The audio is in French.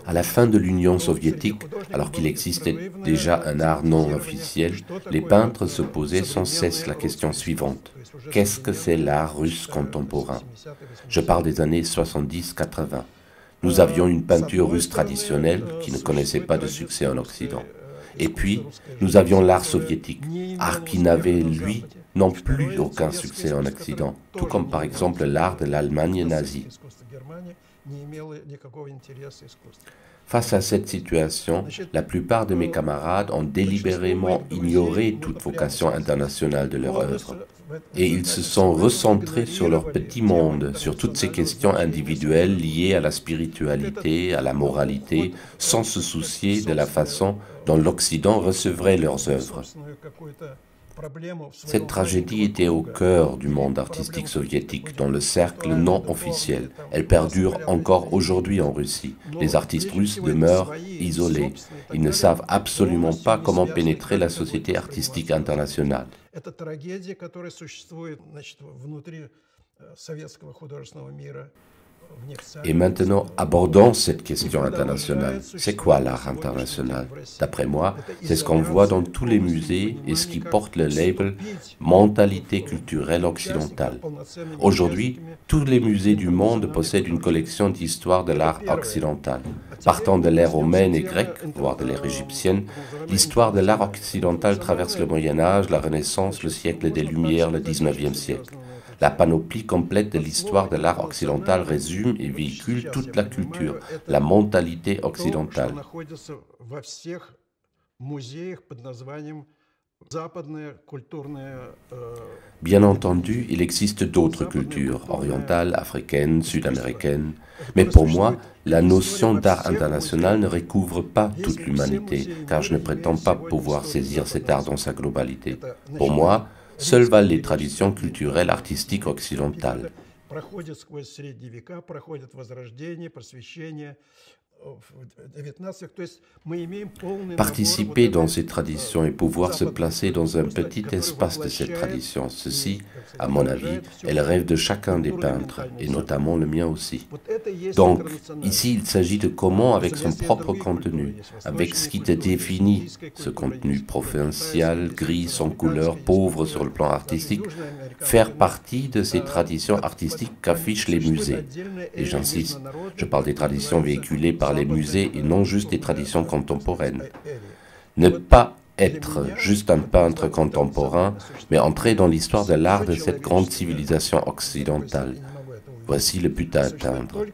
À la fin de l'Union soviétique, alors qu'il existait déjà un art non officiel, les peintres se posaient sans cesse la question suivante. Qu'est-ce que c'est l'art russe contemporain? Je parle des années 70-80. Nous avions une peinture russe traditionnelle qui ne connaissait pas de succès en Occident. Et puis, nous avions l'art soviétique, art qui n'avait, lui, non plus aucun succès en Occident, tout comme par exemple l'art de l'Allemagne nazie. Face à cette situation, la plupart de mes camarades ont délibérément ignoré toute vocation internationale de leur œuvre. Et ils se sont recentrés sur leur petit monde, sur toutes ces questions individuelles liées à la spiritualité, à la moralité, sans se soucier de la façon dont l'Occident recevrait leurs œuvres. Cette tragédie était au cœur du monde artistique soviétique, dans le cercle non officiel. Elle perdure encore aujourd'hui en Russie. Les artistes russes demeurent isolés. Ils ne savent absolument pas comment pénétrer la société artistique internationale. Et maintenant, abordons cette question internationale. C'est quoi l'art international? D'après moi, c'est ce qu'on voit dans tous les musées et ce qui porte le label « mentalité culturelle occidentale ». Aujourd'hui, tous les musées du monde possèdent une collection d'histoire de l'art occidental. Partant de l'ère romaine et grecque, voire de l'ère égyptienne, l'histoire de l'art occidental traverse le Moyen-Âge, la Renaissance, le siècle des Lumières, le XIXe siècle. La panoplie complète de l'histoire de l'art occidental résume et véhicule toute la culture, la mentalité occidentale. Bien entendu, il existe d'autres cultures, orientales, africaines, sud-américaines, mais pour moi, la notion d'art international ne recouvre pas toute l'humanité, car je ne prétends pas pouvoir saisir cet art dans sa globalité. Pour moi, seules valent les traditions culturelles artistiques occidentales. Participer dans ces traditions et pouvoir se placer dans un petit espace de cette tradition, ceci, à mon avis, est le rêve de chacun des peintres, et notamment le mien aussi. Donc, ici, il s'agit de comment, avec son propre contenu, avec ce qui te définit, ce contenu provincial, gris, sans couleur, pauvre sur le plan artistique, faire partie de ces traditions artistiques qu'affichent les musées. Et j'insiste, je parle des traditions véhiculées par les musées et non juste des traditions contemporaines. Ne pas être juste un peintre contemporain, mais entrer dans l'histoire de l'art de cette grande civilisation occidentale. Voici le but à atteindre.